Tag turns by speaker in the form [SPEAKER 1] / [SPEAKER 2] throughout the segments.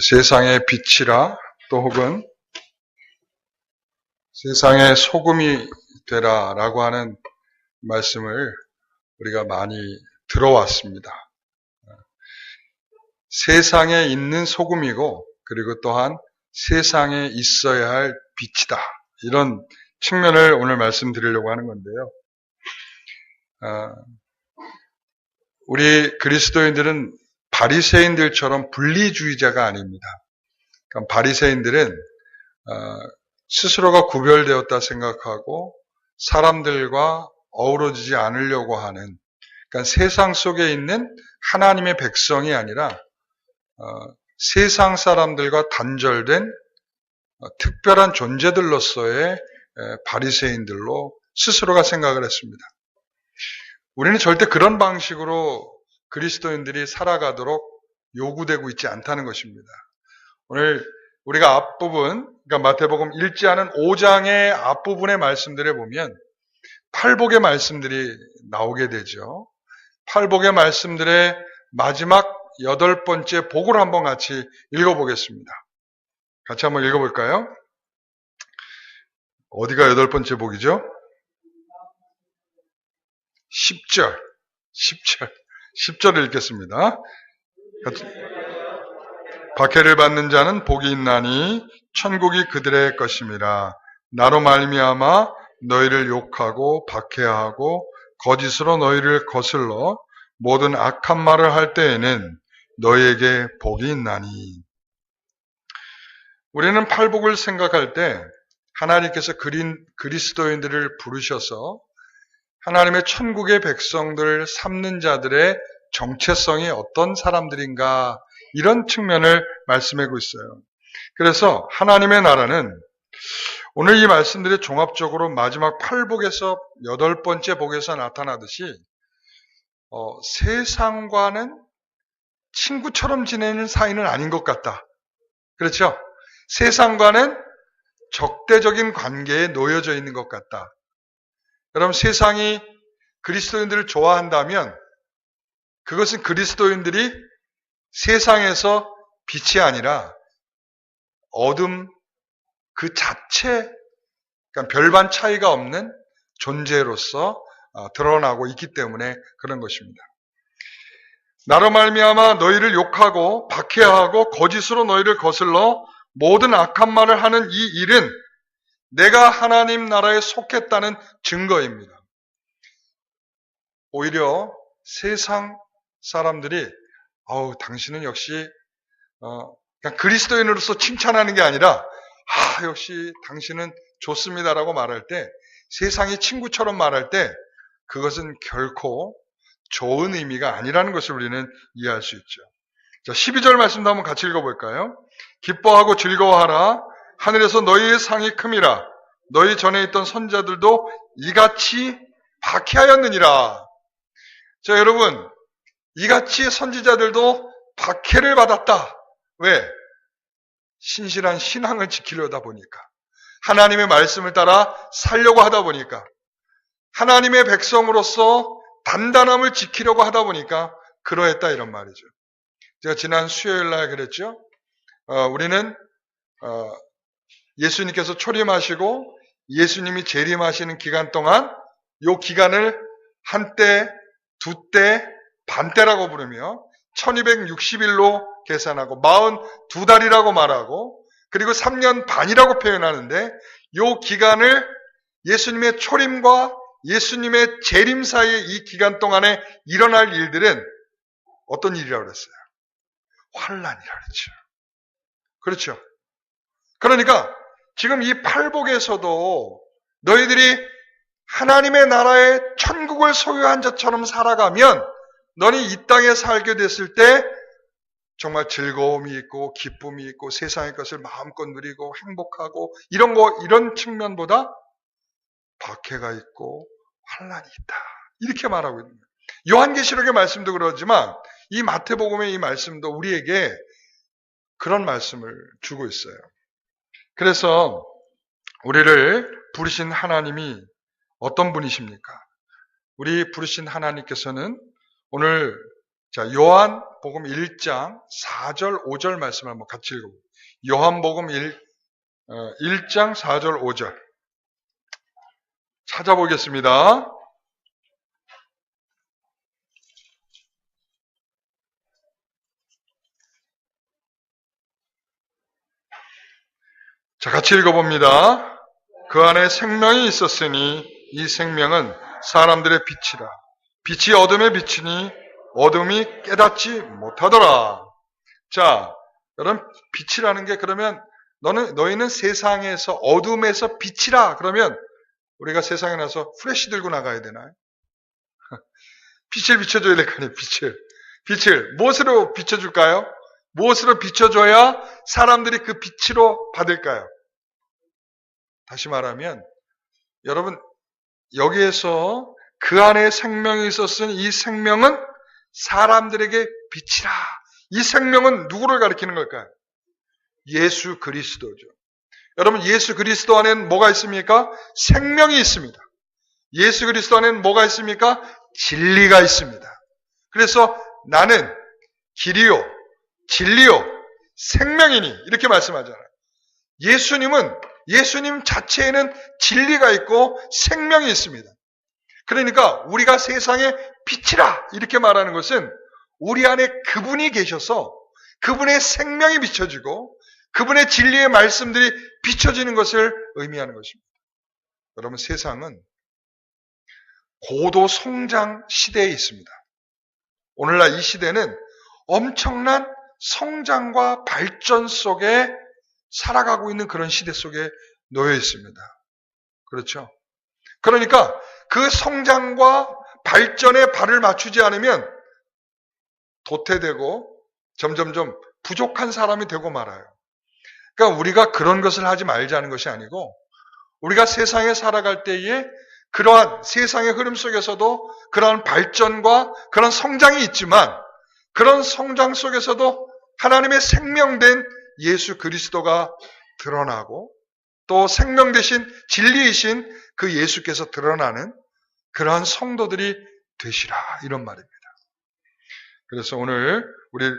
[SPEAKER 1] 세상의 빛이라 또 혹은 세상의 소금이 되라라고 하는 말씀을 우리가 많이 들어왔습니다. 세상에 있는 소금이고 그리고 또한 세상에 있어야 할 빛이다. 이런 측면을 오늘 말씀드리려고 하는 건데요. 우리 그리스도인들은 바리새인들처럼 분리주의자가 아닙니다. 그러니까 바리새인들은 스스로가 구별되었다 생각하고 사람들과 어우러지지 않으려고 하는, 그러니까 세상 속에 있는 하나님의 백성이 아니라 세상 사람들과 단절된 특별한 존재들로서의 바리새인들로 스스로가 생각을 했습니다. 우리는 절대 그런 방식으로 그리스도인들이 살아가도록 요구되고 있지 않다는 것입니다. 오늘 우리가 앞부분, 그러니까 마태복음 1장은 5장의 앞부분의 말씀들에 보면 팔복의 말씀들이 나오게 되죠. 팔복의 말씀들의 마지막 8번째 복을 한번 같이 읽어보겠습니다. 같이 한번 읽어볼까요? 어디가 8번째 복이죠? 10절을 읽겠습니다. 박해를 받는 자는 복이 있나니 천국이 그들의 것임이라. 나로 말미암아 너희를 욕하고 박해하고 거짓으로 너희를 거슬러 모든 악한 말을 할 때에는 너희에게 복이 있나니. 우리는 팔복을 생각할 때 하나님께서 그리스도인들을 부르셔서 하나님의 천국의 백성들 삼는 자들의 정체성이 어떤 사람들인가, 이런 측면을 말씀하고 있어요. 그래서 하나님의 나라는 오늘 이 말씀들이 종합적으로 마지막 8복에서 8번째 복에서 나타나듯이 세상과는 친구처럼 지내는 사이는 아닌 것 같다. 그렇죠? 세상과는 적대적인 관계에 놓여져 있는 것 같다. 여러분, 세상이 그리스도인들을 좋아한다면 그것은 그리스도인들이 세상에서 빛이 아니라 어둠 그 자체, 그러니까 별반 차이가 없는 존재로서 드러나고 있기 때문에 그런 것입니다. 나로 말미암아 너희를 욕하고 박해하고 거짓으로 너희를 거슬러 모든 악한 말을 하는 이 일은 내가 하나님 나라에 속했다는 증거입니다. 오히려 세상 사람들이 당신은 역시 그냥 그리스도인으로서 칭찬하는 게 아니라 역시 당신은 좋습니다라고 말할 때, 세상이 친구처럼 말할 때 그것은 결코 좋은 의미가 아니라는 것을 우리는 이해할 수 있죠. 자, 12절 말씀도 한번 같이 읽어볼까요? 기뻐하고 즐거워하라. 하늘에서 너희의 상이 큼이라. 너희 전에 있던 선자들도 이같이 박해하였느니라. 자, 여러분, 이같이 선지자들도 박해를 받았다. 왜? 신실한 신앙을 지키려다 보니까, 하나님의 말씀을 따라 살려고 하다 보니까, 하나님의 백성으로서 단단함을 지키려고 하다 보니까 그러했다, 이런 말이죠. 제가 지난 수요일 날 그랬죠. 우리는 예수님께서 초림하시고 예수님이 재림하시는 기간 동안 이 기간을 한때, 두때, 반때라고 부르며 1260일로 계산하고 42달이라고 말하고 그리고 3년 반이라고 표현하는데, 이 기간을 예수님의 초림과 예수님의 재림 사이의 이 기간 동안에 일어날 일들은 어떤 일이라고 그랬어요? 환난이라고 그랬죠. 그렇죠. 그러니까 지금 이 팔복에서도 너희들이 하나님의 나라의 천국을 소유한 자처럼 살아가면 너희 이 땅에 살게 됐을 때 정말 즐거움이 있고 기쁨이 있고 세상의 것을 마음껏 누리고 행복하고 이런 측면보다 박해가 있고 환난이 있다, 이렇게 말하고 있는 거예요. 요한계시록의 말씀도 그러지만 이 마태복음의 이 말씀도 우리에게 그런 말씀을 주고 있어요. 그래서 우리를 부르신 하나님이 어떤 분이십니까? 우리 부르신 하나님께서는 오늘 자, 요한복음 1장 4절 5절 말씀을 한번 같이 읽어볼게요. 요한복음 1장 4절 5절 찾아보겠습니다. 자, 같이 읽어봅니다. 그 안에 생명이 있었으니 이 생명은 사람들의 빛이라. 빛이 어둠에 비치니 어둠이 깨닫지 못하더라. 자, 여러분 빛이라는 게 그러면 너희는 세상에서 어둠에서 빛이라. 그러면 우리가 세상에 나서 후레쉬 들고 나가야 되나요? 빛을 비춰줘야 될 거 아니에요. 빛을 무엇으로 비춰줄까요? 무엇으로 비춰줘야 사람들이 그 빛으로 받을까요? 다시 말하면 여러분 여기에서 그 안에 생명이 있었으니 이 생명은 사람들에게 빛이라. 이 생명은 누구를 가리키는 걸까요? 예수 그리스도죠. 여러분 예수 그리스도 안에는 뭐가 있습니까? 생명이 있습니다. 예수 그리스도 안에는 뭐가 있습니까? 진리가 있습니다. 그래서 나는 길이요 진리요 생명이니 이렇게 말씀하잖아요. 예수님 자체에는 진리가 있고 생명이 있습니다. 그러니까 우리가 세상의 빛이라 이렇게 말하는 것은 우리 안에 그분이 계셔서 그분의 생명이 비춰지고 그분의 진리의 말씀들이 비춰지는 것을 의미하는 것입니다. 여러분 세상은 고도 성장 시대에 있습니다. 오늘날 이 시대는 엄청난 성장과 발전 속에 살아가고 있는 그런 시대 속에 놓여 있습니다. 그렇죠? 그러니까 그 성장과 발전에 발을 맞추지 않으면 도태되고 점점점 부족한 사람이 되고 말아요. 그러니까 우리가 그런 것을 하지 말자는 것이 아니고 우리가 세상에 살아갈 때에 그러한 세상의 흐름 속에서도 그러한 발전과 그런 성장이 있지만 그런 성장 속에서도 하나님의 생명된 예수 그리스도가 드러나고 또 생명 되신 진리이신 그 예수께서 드러나는 그러한 성도들이 되시라 이런 말입니다. 그래서 오늘 우리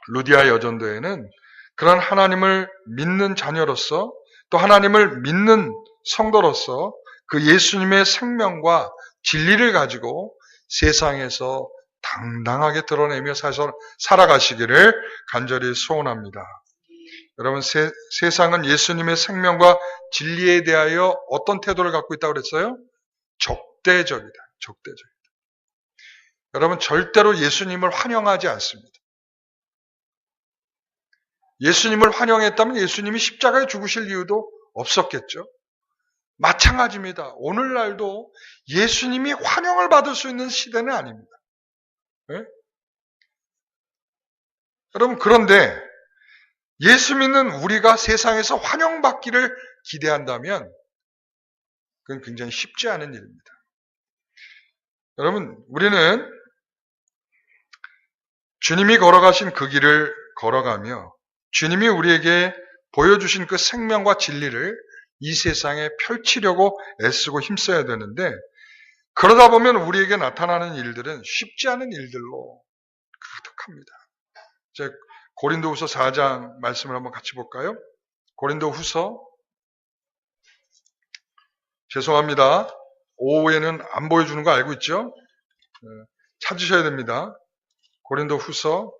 [SPEAKER 1] 루디아 여전도에는 그런 하나님을 믿는 자녀로서 또 하나님을 믿는 성도로서 그 예수님의 생명과 진리를 가지고 세상에서 당당하게 드러내며 살아가시기를 간절히 소원합니다. 여러분 세상은 예수님의 생명과 진리에 대하여 어떤 태도를 갖고 있다고 그랬어요? 적대적이다. 여러분 절대로 예수님을 환영하지 않습니다. 예수님을 환영했다면 예수님이 십자가에 죽으실 이유도 없었겠죠. 마찬가지입니다. 오늘날도 예수님이 환영을 받을 수 있는 시대는 아닙니다. 네? 여러분 그런데 예수 믿는 우리가 세상에서 환영받기를 기대한다면 그건 굉장히 쉽지 않은 일입니다. 여러분 우리는 주님이 걸어가신 그 길을 걸어가며 주님이 우리에게 보여주신 그 생명과 진리를 이 세상에 펼치려고 애쓰고 힘써야 되는데 그러다 보면 우리에게 나타나는 일들은 쉽지 않은 일들로 가득합니다. 이제 고린도후서 4장 말씀을 한번 같이 볼까요? 고린도후서 죄송합니다. 오후에는 안 보여주는 거 알고 있죠? 찾으셔야 됩니다. 고린도후서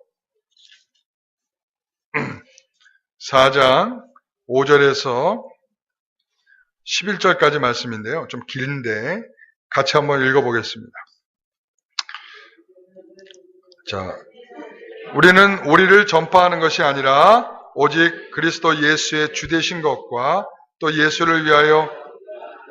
[SPEAKER 1] 4장 5절에서 11절까지 말씀인데요. 좀 긴데 같이 한번 읽어보겠습니다. 자, 우리는 우리를 전파하는 것이 아니라 오직 그리스도 예수의 주되신 것과 또 예수를 위하여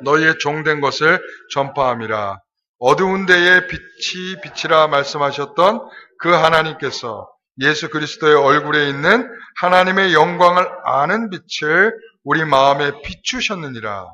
[SPEAKER 1] 너희의 종된 것을 전파함이라. 어두운 데에 빛이 빛이라 말씀하셨던 그 하나님께서 예수 그리스도의 얼굴에 있는 하나님의 영광을 아는 빛을 우리 마음에 비추셨느니라.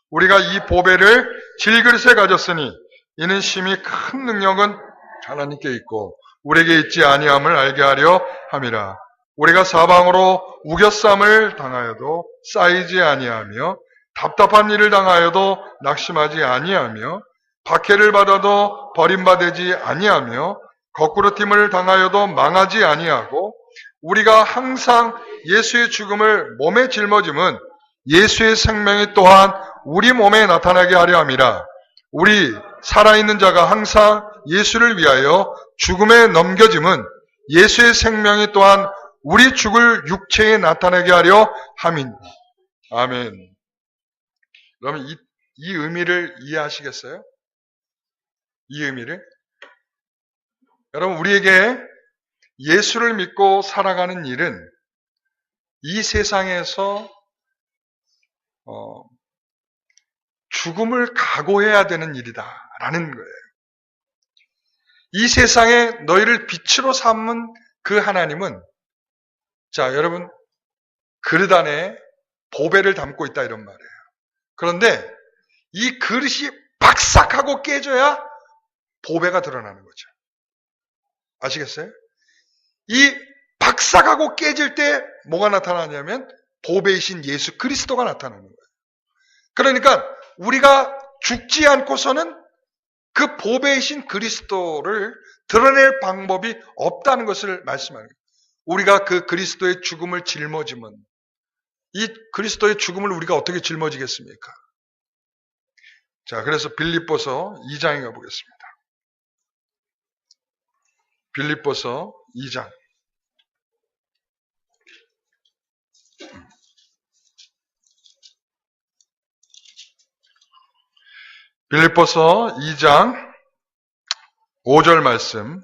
[SPEAKER 1] 우리가 이 보배를 질그릇에 가졌으니 이는 심히 큰 능력은 하나님께 있고 우리에게 있지 아니함을 알게 하려 함이라. 우리가 사방으로 우겨쌈을 당하여도 쌓이지 아니하며 답답한 일을 당하여도 낙심하지 아니하며 박해를 받아도 버림받지 아니하며 거꾸로 됨을 당하여도 망하지 아니하고 우리가 항상 예수의 죽음을 몸에 짊어짐은 예수의 생명이 또한 우리 몸에 나타나게 하려 함이라. 우리 살아있는 자가 항상 예수를 위하여 죽음에 넘겨짐은 예수의 생명이 또한 우리 죽을 육체에 나타나게 하려 함이니. 아멘. 그러면 이 의미를 이해하시겠어요? 이 의미를? 여러분, 우리에게 예수를 믿고 살아가는 일은 이 세상에서 죽음을 각오해야 되는 일이다라는 거예요. 이 세상에 너희를 빛으로 삼은 그 하나님은, 자, 여러분, 그릇 안에 보배를 담고 있다 이런 말이에요. 그런데 이 그릇이 박삭하고 깨져야 보배가 드러나는 거죠. 아시겠어요? 이 박삭하고 깨질 때 뭐가 나타나냐면 보배이신 예수 그리스도가 나타나는 거예요. 그러니까 우리가 죽지 않고서는 그 보배이신 그리스도를 드러낼 방법이 없다는 것을 말씀하는 거예요. 우리가 그 그리스도의 죽음을 짊어지면, 이 그리스도의 죽음을 우리가 어떻게 짊어지겠습니까? 자, 그래서 빌립보서 2장에 가보겠습니다. 빌립보서 2장. 빌립보서 2장 5절 말씀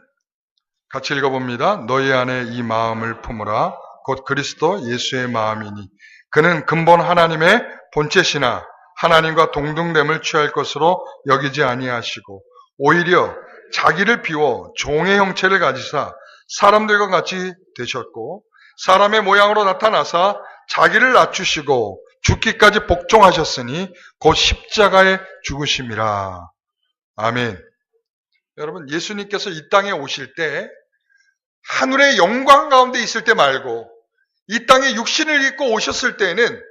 [SPEAKER 1] 같이 읽어봅니다. 너희 안에 이 마음을 품으라. 곧 그리스도 예수의 마음이니 그는 근본 하나님의 본체시나 하나님과 동등됨을 취할 것으로 여기지 아니하시고 오히려 자기를 비워 종의 형체를 가지사 사람들과 같이 되셨고 사람의 모양으로 나타나사 자기를 낮추시고 죽기까지 복종하셨으니 곧 십자가에 죽으심이라. 아멘. 여러분, 예수님께서 이 땅에 오실 때 하늘의 영광 가운데 있을 때 말고 이 땅에 육신을 입고 오셨을 때에는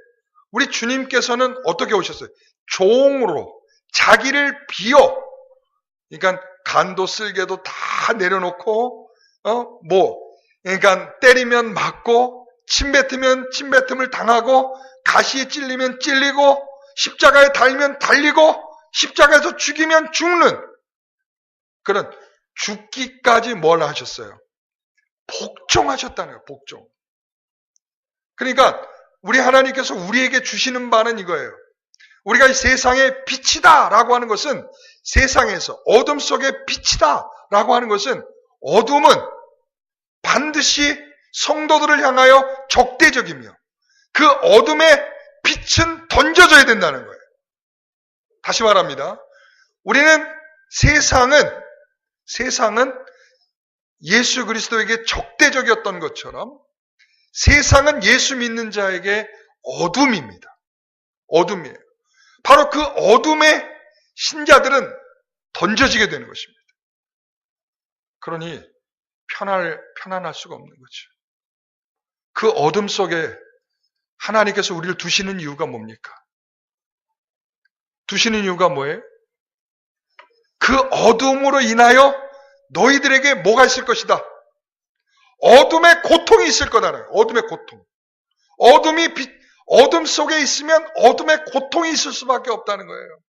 [SPEAKER 1] 우리 주님께서는 어떻게 오셨어요? 종으로 자기를 비워, 그러니까 간도 쓸개도 다 내려놓고 그러니까 때리면 맞고 침 뱉으면 침 뱉음을 당하고 가시에 찔리면 찔리고 십자가에 달면 달리고 십자가에서 죽이면 죽는 그런 죽기까지 뭘 하셨어요? 복종하셨다는 거예요. 복종. 그러니까 우리 하나님께서 우리에게 주시는 바는 이거예요. 우리가 이 세상의 빛이다 라고 하는 것은 세상에서 어둠 속의 빛이다 라고 하는 것은 어둠은 반드시 성도들을 향하여 적대적이며 그 어둠의 빛은 던져져야 된다는 거예요. 다시 말합니다. 우리는 세상은 예수 그리스도에게 적대적이었던 것처럼 세상은 예수 믿는 자에게 어둠입니다. 어둠이에요. 바로 그 어둠의 신자들은 던져지게 되는 것입니다. 그러니 편안할 수가 없는 거죠. 그 어둠 속에 하나님께서 우리를 두시는 이유가 뭡니까? 두시는 이유가 뭐예요? 그 어둠으로 인하여 너희들에게 뭐가 있을 것이다? 어둠의 고통이 있을 거다라는 거예요. 어둠의 고통. 어둠 속에 있으면 어둠의 고통이 있을 수밖에 없다는 거예요.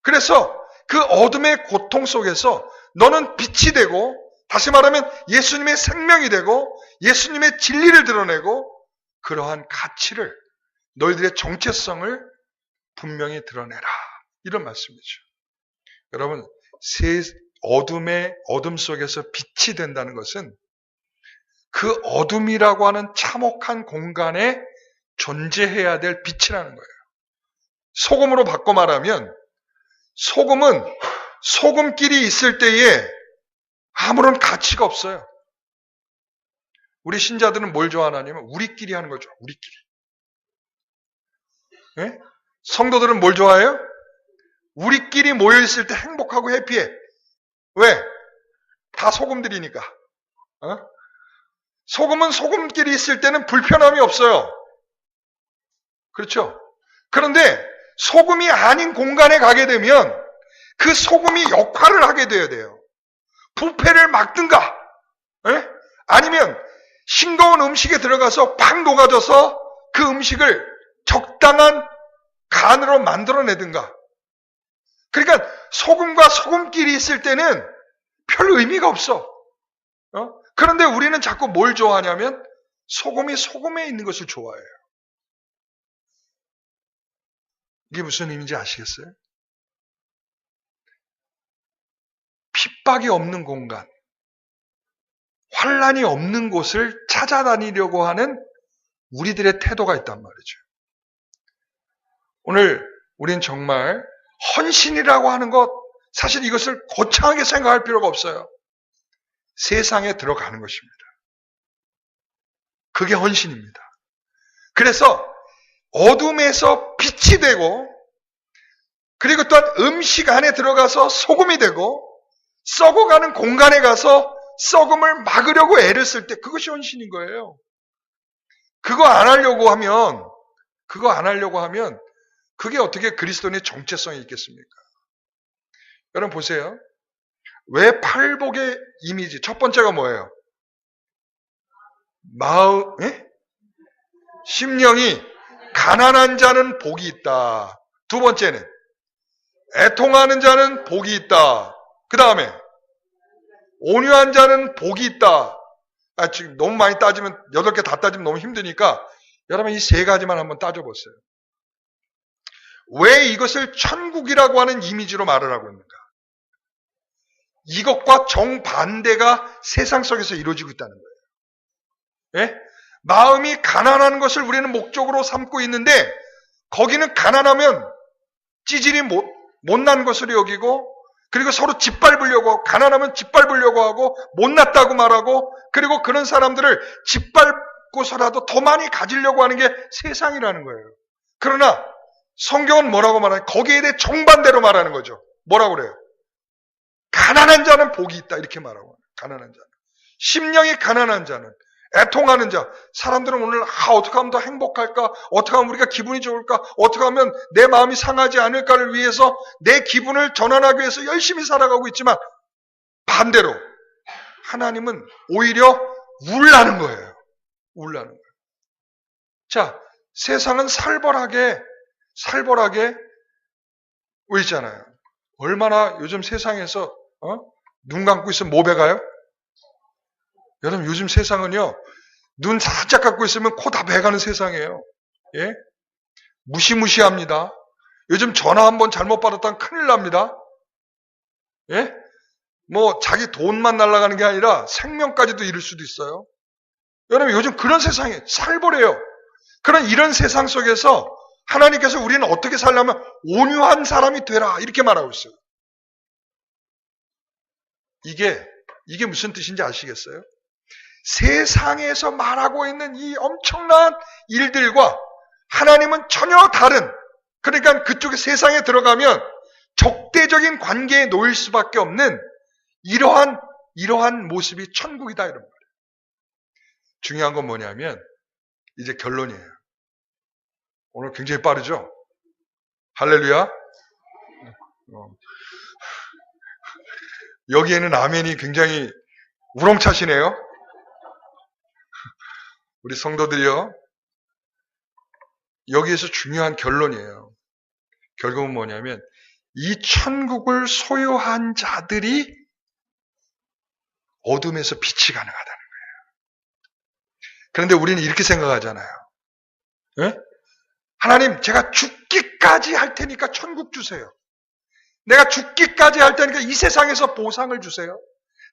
[SPEAKER 1] 그래서 그 어둠의 고통 속에서 너는 빛이 되고, 다시 말하면 예수님의 생명이 되고 예수님의 진리를 드러내고 그러한 가치를, 너희들의 정체성을 분명히 드러내라. 이런 말씀이죠. 여러분, 어둠 속에서 빛이 된다는 것은 그 어둠이라고 하는 참혹한 공간에 존재해야 될 빛이라는 거예요. 소금으로 바꿔 말하면 소금은 소금끼리 있을 때에 아무런 가치가 없어요. 우리 신자들은 뭘 좋아하냐면 우리끼리 하는 걸 좋아해요. 우리끼리. 네? 성도들은 뭘 좋아해요? 우리끼리 모여있을 때 행복하고 해피해. 왜? 다 소금들이니까. 소금은 소금끼리 있을 때는 불편함이 없어요. 그렇죠? 그런데 소금이 아닌 공간에 가게 되면 그 소금이 역할을 하게 돼야 돼요. 부패를 막든가, 예? 아니면 싱거운 음식에 들어가서 팍 녹아져서 그 음식을 적당한 간으로 만들어내든가. 그러니까 소금과 소금끼리 있을 때는 별 의미가 없어. 그런데 우리는 자꾸 뭘 좋아하냐면 소금이 소금에 있는 것을 좋아해요. 이게 무슨 의미인지 아시겠어요? 핍박이 없는 공간, 환란이 없는 곳을 찾아다니려고 하는 우리들의 태도가 있단 말이죠. 오늘 우린 정말 헌신이라고 하는 것, 사실 이것을 거창하게 생각할 필요가 없어요. 세상에 들어가는 것입니다. 그게 헌신입니다. 그래서 어둠에서 빛이 되고, 그리고 또한 음식 안에 들어가서 소금이 되고, 썩어가는 공간에 가서 썩음을 막으려고 애를 쓸 때 그것이 헌신인 거예요. 그거 안 하려고 하면 그게 어떻게 그리스도인의 정체성이 있겠습니까? 여러분 보세요. 왜 팔복의 이미지? 첫 번째가 뭐예요? 심령이 가난한 자는 복이 있다. 두 번째는 애통하는 자는 복이 있다. 그 다음에 온유한 자는 복이 있다. 지금 너무 많이 따지면 8개 다 따지면 너무 힘드니까 여러분 이 3가지만 한번 따져보세요. 왜 이것을 천국이라고 하는 이미지로 말을 하고 있는가? 이것과 정반대가 세상 속에서 이루어지고 있다는 거예요. 예? 마음이 가난한 것을 우리는 목적으로 삼고 있는데 거기는 가난하면 찌질이 못난 것으로 여기고, 그리고 서로 짓밟으려고 하고, 가난하면 짓밟으려고 하고, 못났다고 말하고, 그리고 그런 사람들을 짓밟고서라도 더 많이 가지려고 하는 게 세상이라는 거예요. 그러나 성경은 뭐라고 말하냐? 거기에 대해 정반대로 말하는 거죠. 뭐라고 그래요? 가난한 자는 복이 있다, 이렇게 말하고. 가난한 자는, 심령이 가난한 자는, 애통하는 자. 사람들은 오늘 어떻게 하면 더 행복할까? 어떻게 하면 우리가 기분이 좋을까? 어떻게 하면 내 마음이 상하지 않을까를 위해서 내 기분을 전환하기 위해서 열심히 살아가고 있지만, 반대로 하나님은 오히려 우울하는 거예요. 우울하는 거예요. 자, 세상은 살벌하게 있잖아요. 얼마나 요즘 세상에서 눈 감고 있으면 뭐 배가요? 여러분 요즘 세상은요, 눈 살짝 감고 있으면 코 다 배가는 세상이에요. 예? 무시무시합니다. 요즘 전화 한번 잘못 받았다면 큰일 납니다. 예? 뭐 자기 돈만 날아가는 게 아니라 생명까지도 잃을 수도 있어요. 여러분 요즘 그런 세상이 살벌해요. 그런 이런 세상 속에서 하나님께서 우리는 어떻게 살려면 온유한 사람이 되라, 이렇게 말하고 있어요. 이게 무슨 뜻인지 아시겠어요? 세상에서 말하고 있는 이 엄청난 일들과 하나님은 전혀 다른, 그러니까 그쪽에 세상에 들어가면 적대적인 관계에 놓일 수밖에 없는 이러한 모습이 천국이다, 이런 말이에요. 중요한 건 뭐냐면 이제 결론이에요. 오늘 굉장히 빠르죠? 할렐루야. 여기에는 아멘이 굉장히 우렁차시네요. 우리 성도들이요, 여기에서 중요한 결론이에요. 결국은 뭐냐면 이 천국을 소유한 자들이 어둠에서 빛이 가능하다는 거예요. 그런데 우리는 이렇게 생각하잖아요. 네? 하나님, 제가 죽기까지 할 테니까 천국 주세요. 내가 죽기까지 할 테니까 이 세상에서 보상을 주세요.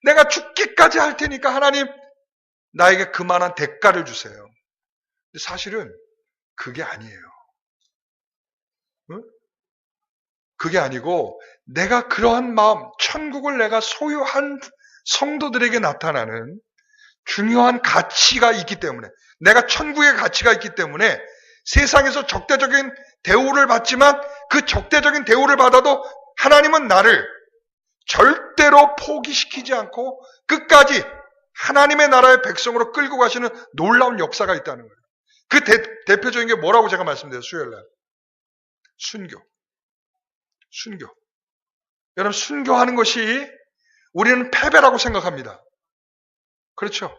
[SPEAKER 1] 내가 죽기까지 할 테니까 하나님, 나에게 그만한 대가를 주세요. 근데 사실은 그게 아니에요. 응? 그게 아니고 내가 그러한 마음, 천국을 내가 소유한 성도들에게 나타나는 중요한 가치가 있기 때문에, 내가 천국의 가치가 있기 때문에 세상에서 적대적인 대우를 받지만 그 적대적인 대우를 받아도 하나님은 나를 절대로 포기시키지 않고 끝까지 하나님의 나라의 백성으로 끌고 가시는 놀라운 역사가 있다는 거예요. 그 대표적인 게 뭐라고 제가 말씀드려요, 수요일날? 순교. 여러분, 순교하는 것이 우리는 패배라고 생각합니다. 그렇죠?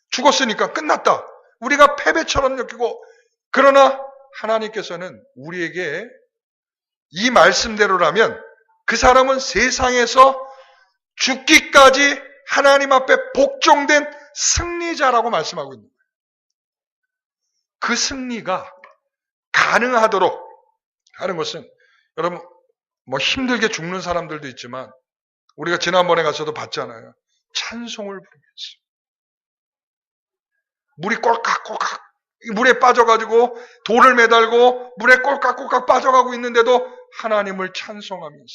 [SPEAKER 1] 죽었으니까 끝났다. 우리가 패배처럼 느끼고, 그러나 하나님께서는 우리에게 이 말씀대로라면 그 사람은 세상에서 죽기까지 하나님 앞에 복종된 승리자라고 말씀하고 있는 거예요. 그 승리가 가능하도록 하는 것은, 여러분, 힘들게 죽는 사람들도 있지만 우리가 지난번에 가서도 봤잖아요. 찬송을 부르면서 물이 꼴깍꼴깍 물에 빠져가지고 돌을 매달고 물에 꼴깍꼴깍 빠져가고 있는데도 하나님을 찬송하면서,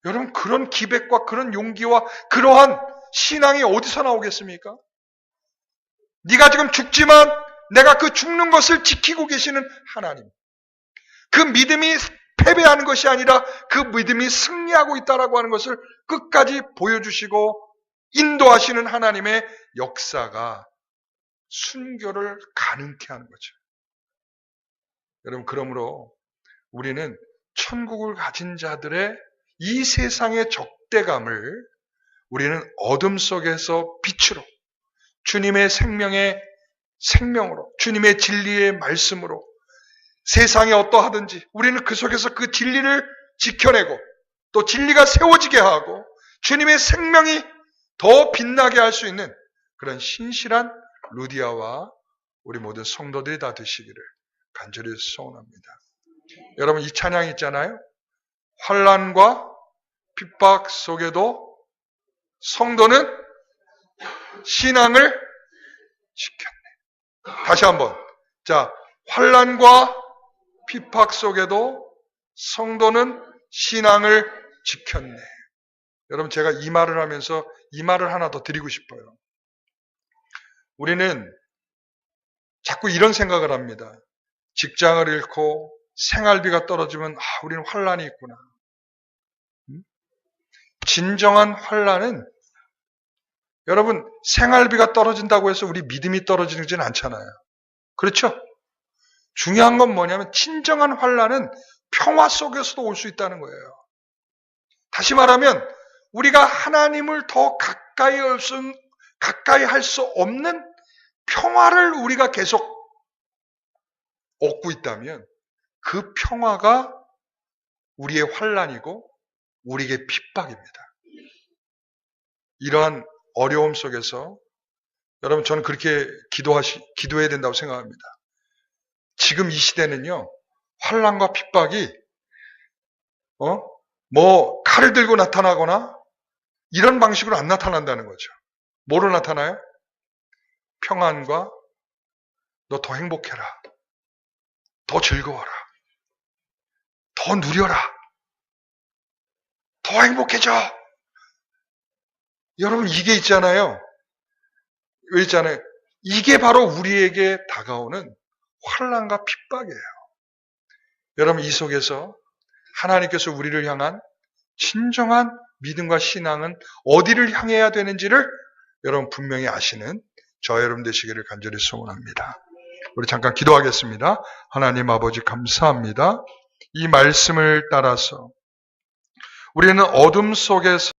[SPEAKER 1] 여러분, 그런 기백과 그런 용기와 그러한 신앙이 어디서 나오겠습니까? 네가 지금 죽지만 내가 그 죽는 것을 지키고 계시는 하나님, 그 믿음이 패배하는 것이 아니라 그 믿음이 승리하고 있다라고 하는 것을 끝까지 보여주시고 인도하시는 하나님의 역사가 순교를 가능케 하는 거죠. 여러분, 그러므로 우리는 천국을 가진 자들의 이 세상의 적대감을 우리는 어둠 속에서 빛으로, 주님의 생명의 생명으로, 주님의 진리의 말씀으로, 세상이 어떠하든지 우리는 그 속에서 그 진리를 지켜내고 또 진리가 세워지게 하고 주님의 생명이 더 빛나게 할 수 있는 그런 신실한 루디아와 우리 모든 성도들이 다 되시기를 간절히 소원합니다. 여러분, 이 찬양 있잖아요. 환난과 핍박 속에도 성도는 신앙을 지켰네. 다시 한번. 자, 환난과 핍박 속에도 성도는 신앙을 지켰네. 여러분, 제가 이 말을 하면서 이 말을 하나 더 드리고 싶어요. 우리는 자꾸 이런 생각을 합니다. 직장을 잃고 생활비가 떨어지면 우리는 환난이 있구나. 진정한 환난은, 여러분, 생활비가 떨어진다고 해서 우리 믿음이 떨어지진 않잖아요. 그렇죠? 중요한 건 뭐냐면 진정한 환난은 평화 속에서도 올 수 있다는 거예요. 다시 말하면 우리가 하나님을 더 가까이 할 수 없는 평화를 우리가 계속 얻고 있다면 그 평화가 우리의 환난이고 우리에게 핍박입니다. 이러한 어려움 속에서 여러분, 저는 그렇게 기도해야 된다고 생각합니다. 지금 이 시대는요, 환난과 핍박이 칼을 들고 나타나거나 이런 방식으로 안 나타난다는 거죠. 뭐로 나타나요? 평안과 너 더 행복해라, 더 즐거워라, 더 누려라, 더 행복해져. 여러분, 이게 있잖아요. 왜 있잖아요? 이게 바로 우리에게 다가오는 환난과 핍박이에요. 여러분, 이 속에서 하나님께서 우리를 향한 진정한 믿음과 신앙은 어디를 향해야 되는지를 여러분 분명히 아시는 저 여러분 되시기를 간절히 소원합니다. 우리 잠깐 기도하겠습니다. 하나님 아버지, 감사합니다. 이 말씀을 따라서 우리는 어둠 속에서